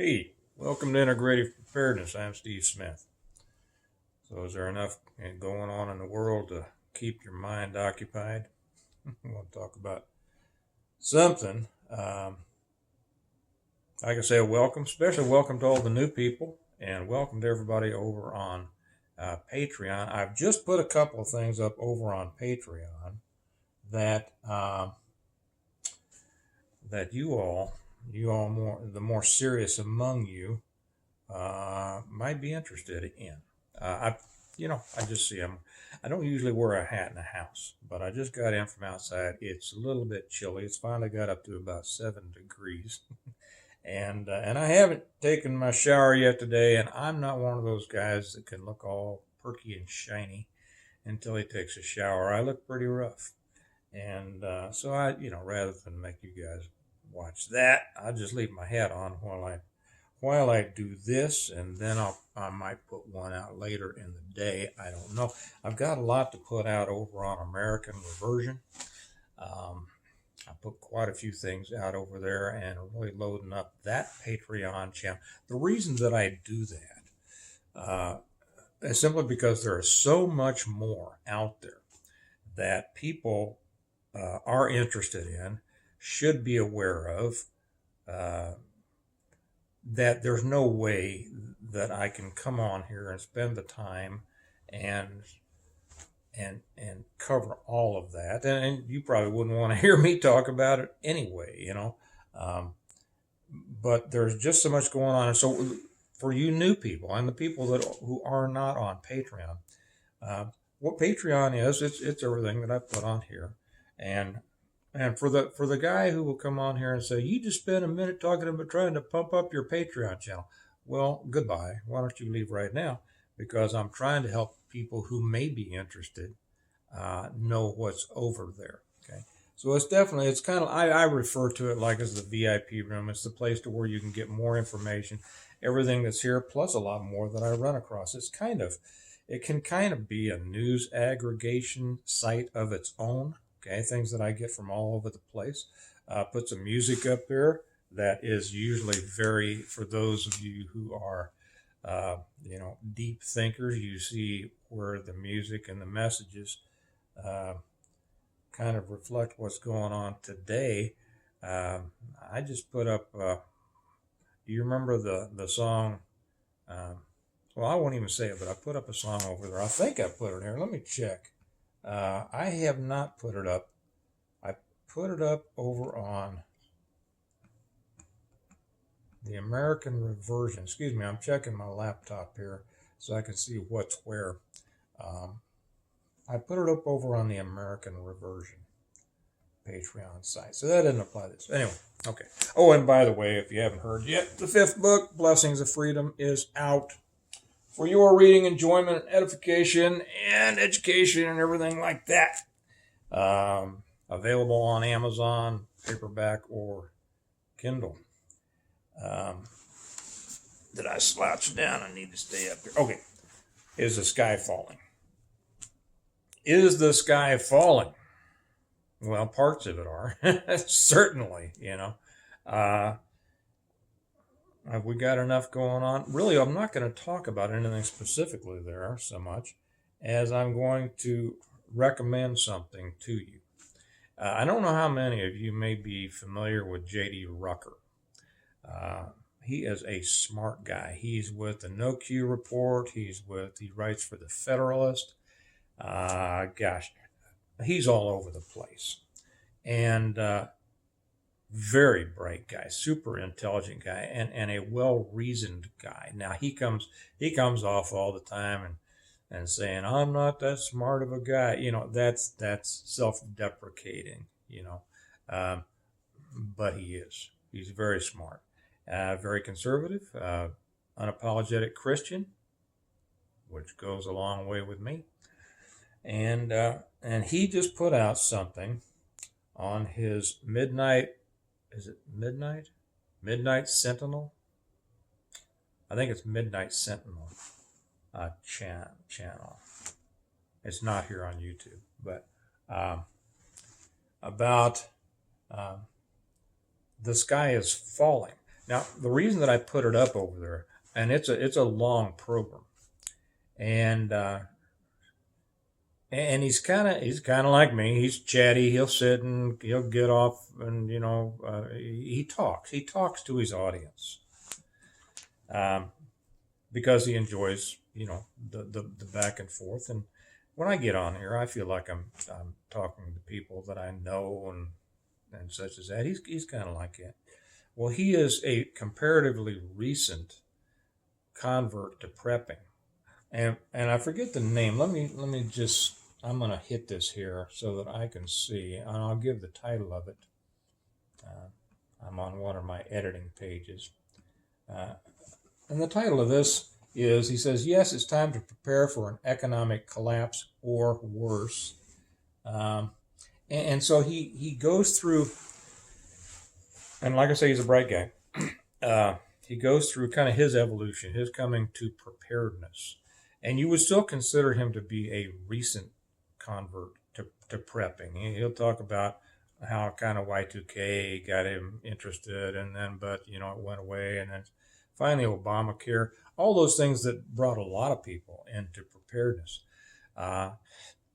Hey, welcome to Integrative Preparedness. I'm Steve Smith. So, is there enough going on in the world to keep your mind occupied? I want to talk about something. I can say a welcome, especially welcome to all the new people, and welcome to everybody over on Patreon. I've just put a couple of things up over on Patreon that that you all the more serious among you might be interested in. I just see them. I don't usually wear a hat in the house, but I just got in from outside. It's a little bit chilly. It's finally got up to about 7 degrees, and I haven't taken my shower yet today. And I'm not one of those guys that can look all perky and shiny until he takes a shower. I look pretty rough, and so rather than make you guys watch that, I'll just leave my hat on while I do this, and then I might put one out later in the day. I don't know. I've got a lot to put out over on American Reversion. I put quite a few things out over there and really loading up that Patreon channel. The reason that I do that is simply because there is so much more out there that people are interested in, should be aware of. That there's no way that I can come on here and spend the time and cover all of that, and you probably wouldn't want to hear me talk about it anyway. But there's just so much going on, and so for you new people and the people who are not on Patreon, what Patreon is, it's everything that I put on here, and for the guy who will come on here and say, you just spent a minute talking about trying to pump up your Patreon channel. Well, goodbye. Why don't you leave right now? Because I'm trying to help people who may be interested know what's over there. Okay. So it's kind of, I refer to it like as the VIP room. It's the place to where you can get more information, everything that's here, plus a lot more that I run across. It can kind of be a news aggregation site of its own. Okay, things that I get from all over the place. Put some music up there that is usually for those of you who are, deep thinkers, you see where the music and the messages kind of reflect what's going on today. I just put up, do you remember the song? Well, I won't even say it, but I put up a song over there. I think I put it here. Let me check. I have not put it up. I put it up over on the American Reversion. Excuse me, I'm checking my laptop here so I can see what's where. I put it up over on the American Reversion Patreon site. So that doesn't apply to this. Anyway, okay. Oh, and by the way, if you haven't heard yet, the 5th book, Blessings of Freedom, is out for your reading enjoyment and edification and education and everything like that. Available on Amazon, paperback, or Kindle. Did I slouch down? I need to stay up here. Okay. Is the sky falling? Is the sky falling? Well, parts of it are. Certainly, Have we got enough going on? Really, I'm not going to talk about anything specifically there so much as I'm going to recommend something to you. I don't know how many of you may be familiar with J.D. Rucker. He is a smart guy. He's with the No Q Report. He writes for the Federalist. He's all over the place. And very bright guy, super intelligent guy, and a well-reasoned guy. Now he comes off all the time and saying, I'm not that smart of a guy. That's self-deprecating, but he is. He's very smart, very conservative, unapologetic Christian, which goes a long way with me. And he just put out something on his Midnight Sentinel? I think it's Midnight Sentinel channel. It's not here on YouTube, but about the sky is falling. Now, the reason that I put it up over there, and it's a long program, and he's kind of like me. He's chatty. He'll sit and he'll get off, and he talks to his audience, um, because he enjoys the back and forth. And when I get on here, I feel like I'm talking to people that I know, and such as that. He's kind of like that. Well, he is a comparatively recent convert to prepping, and I forget the name. Let me just. I'm gonna hit this here so that I can see, and I'll give the title of it. Uh, I'm on one of my editing pages, uh, and the title of this is. He says, "Yes, it's time to prepare for an economic collapse or worse." Um, and so he goes through, and like I say, he's a bright guy. Uh, he goes through kind of his evolution, his coming to preparedness, and you would still consider him to be a recent convert to prepping. He'll talk about how kind of Y2K got him interested, and then but it went away, and then finally Obamacare, all those things that brought a lot of people into preparedness. Uh,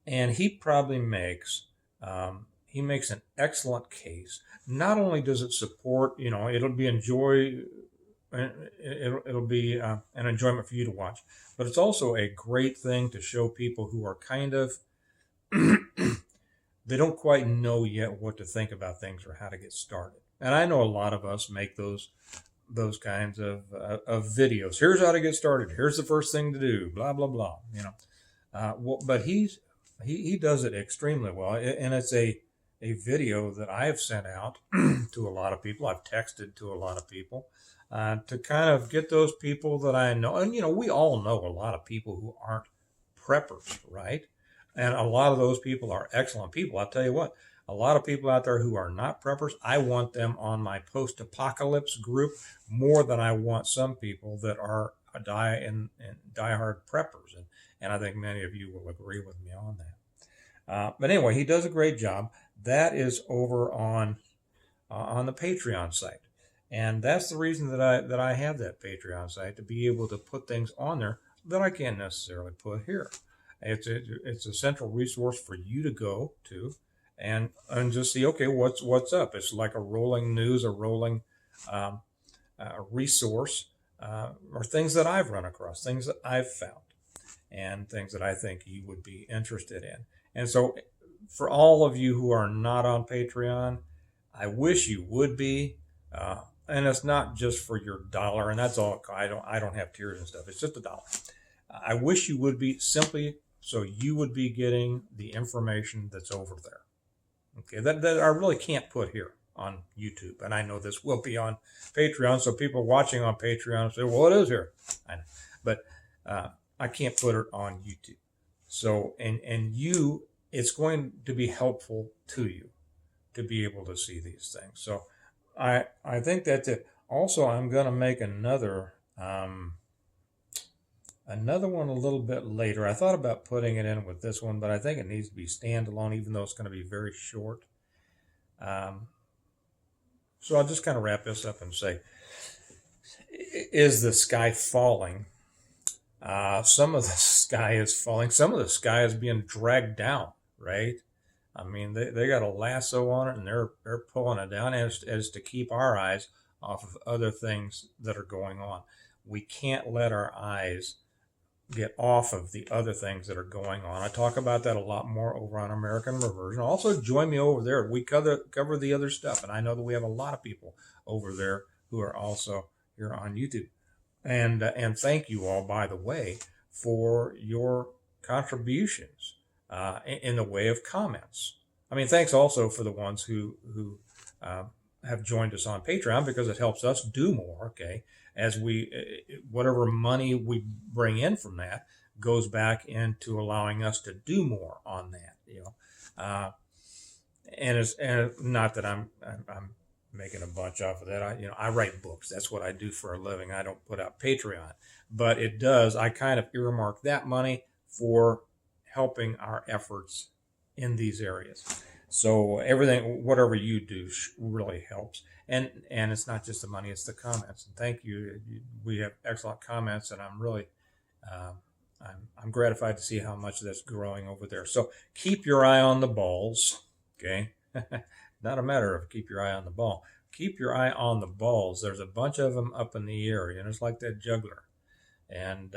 and he makes an excellent case. Not only does it support, it'll be it'll be an enjoyment for you to watch, but it's also a great thing to show people who are kind of they don't quite know yet what to think about things or how to get started. And I know a lot of us make those kinds of videos. Here's how to get started. Here's the first thing to do. Blah blah blah. But he does it extremely well, and it's a video that I've sent out to a lot of people. I've texted to a lot of people to kind of get those people that I know. And we all know a lot of people who aren't preppers, right? And a lot of those people are excellent people. I'll tell you what, a lot of people out there who are not preppers, I want them on my post-apocalypse group more than I want some people that are diehard preppers. And I think many of you will agree with me on that. But anyway, he does a great job. That is over on the Patreon site, and that's the reason that I have that Patreon site, to be able to put things on there that I can't necessarily put here. It's a central resource for you to go to and just see, okay, what's up. It's like a rolling news, a rolling resource, or things that I've run across, things that I've found, and things that I think you would be interested in. And so, for all of you who are not on Patreon, I wish you would be. And it's not just for your dollar, and that's all. I don't have tiers and stuff. It's just $1. I wish you would be, simply so you would be getting the information that's over there. Okay, that I really can't put here on YouTube, and I know this will be on Patreon. So people watching on Patreon say, "Well, it is here," but I can't put it on YouTube. So it's going to be helpful to you to be able to see these things. So I think that's it. Also, I'm going to make another one a little bit later. I thought about putting it in with this one, but I think it needs to be standalone, even though it's going to be very short. So I'll just kind of wrap this up and say, is the sky falling? Some of the sky is falling. Some of the sky is being dragged down, right? I mean, they got a lasso on it, and they're pulling it down as to keep our eyes off of other things that are going on. We can't let our eyes get off of the other things that are going on. I talk about that a lot more over on American Reversion. Also, join me over there. We cover the other stuff, and I know that we have a lot of people over there who are also here on YouTube. And thank you all, by the way, for your contributions in the way of comments. I mean, thanks also for the ones who have joined us on Patreon, because it helps us do more. Okay, as whatever money we bring in from that goes back into allowing us to do more on that. And it's not that I'm making a bunch off of that. I write books. That's what I do for a living. I don't put out Patreon, but it does. I kind of earmark that money for helping our efforts in these areas. So everything, whatever you do, really helps. And it's not just the money; it's the comments. And thank you. We have excellent comments, and I'm really um, I'm gratified to see how much that's growing over there. So keep your eye on the balls. Okay, not a matter of keep your eye on the ball. Keep your eye on the balls. There's a bunch of them up in the air. It's like that juggler, and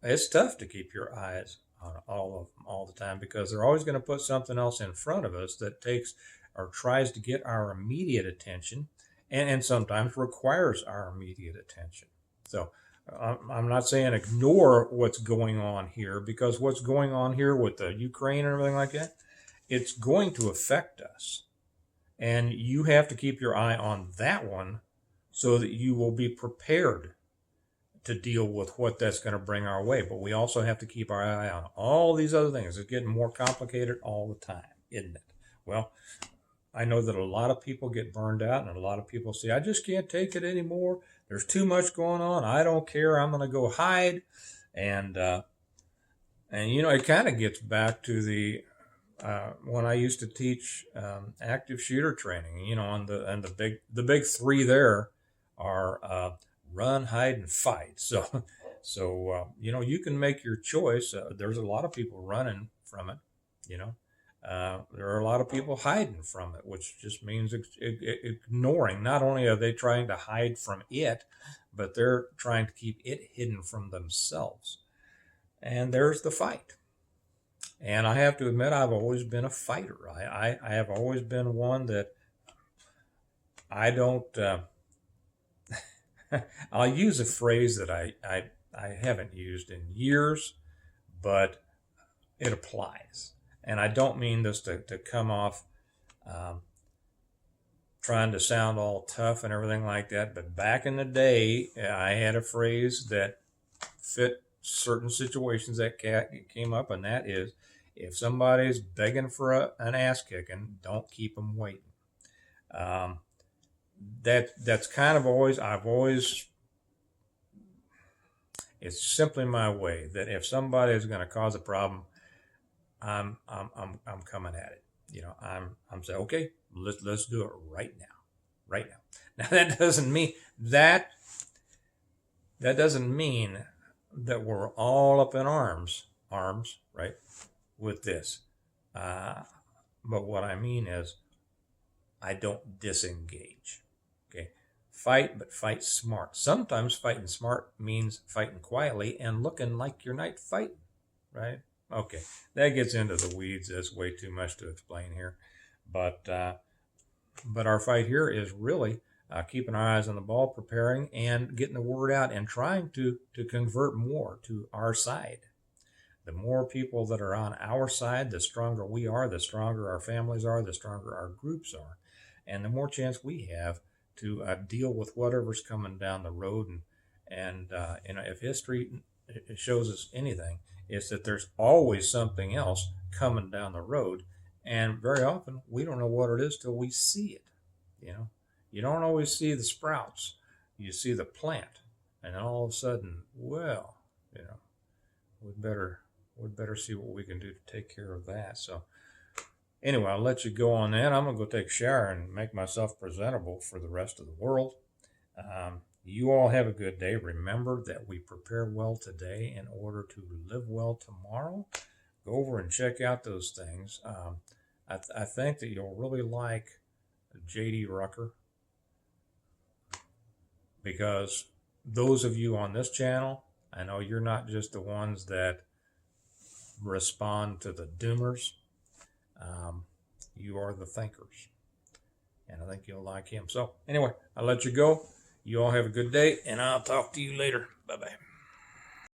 it's tough to keep your eyes on all of them all the time because they're always going to put something else in front of us that takes or tries to get our immediate attention, and sometimes requires our immediate attention. So I'm not saying ignore what's going on here, because what's going on here with the Ukraine and everything like that, it's going to affect us. And you have to keep your eye on that one so that you will be prepared to deal with what that's going to bring our way. But we also have to keep our eye on all these other things. It's getting more complicated all the time, isn't it? Well, I know that a lot of people get burned out, and a lot of people say, I just can't take it anymore. There's too much going on. I don't care. I'm going to go hide. And, uh, and it kind of gets back to when I used to teach active shooter training, and the big three there are run, hide, and fight. So you can make your choice. There's a lot of people running from it. There are a lot of people hiding from it, which just means ignoring. Not only are they trying to hide from it, but they're trying to keep it hidden from themselves. And there's the fight. And I have to admit, I've always been a fighter. I have always been one that I don't. I'll use a phrase that I haven't used in years, but it applies. And I don't mean this to come off trying to sound all tough and everything like that. But back in the day, I had a phrase that fit certain situations that came up, and that is, if somebody's begging for an ass kicking, don't keep them waiting. Um, that's kind of I've always, it's simply my way that if somebody is going to cause a problem, I'm coming at it. I'm saying, okay, let's do it right now, right now. Now that doesn't mean that we're all up in arms, right, with this. But what I mean is, I don't disengage. Okay, fight, but fight smart. Sometimes fighting smart means fighting quietly and looking like you're not fighting, right? Okay, that gets into the weeds. That's way too much to explain here, but our fight here is really keeping our eyes on the ball, preparing and getting the word out, and trying to convert more to our side. The more people that are on our side, the stronger we are, the stronger our families are, the stronger our groups are, and the more chance we have to deal with whatever's coming down the road. And if history shows us anything, it's that there's always something else coming down the road, and very often we don't know what it is till we see it. You don't always see the sprouts; you see the plant, and then all of a sudden, well, we'd better see what we can do to take care of that. So anyway, I'll let you go on that. I'm going to go take a shower and make myself presentable for the rest of the world. You all have a good day. Remember that we prepare well today in order to live well tomorrow. Go over and check out those things. I think that you'll really like J.D. Rucker, because those of you on this channel, I know you're not just the ones that respond to the doomers. You are the thinkers, and I think you'll like him. So anyway, I'll let you go. You all have a good day, and I'll talk to you later. Bye-bye.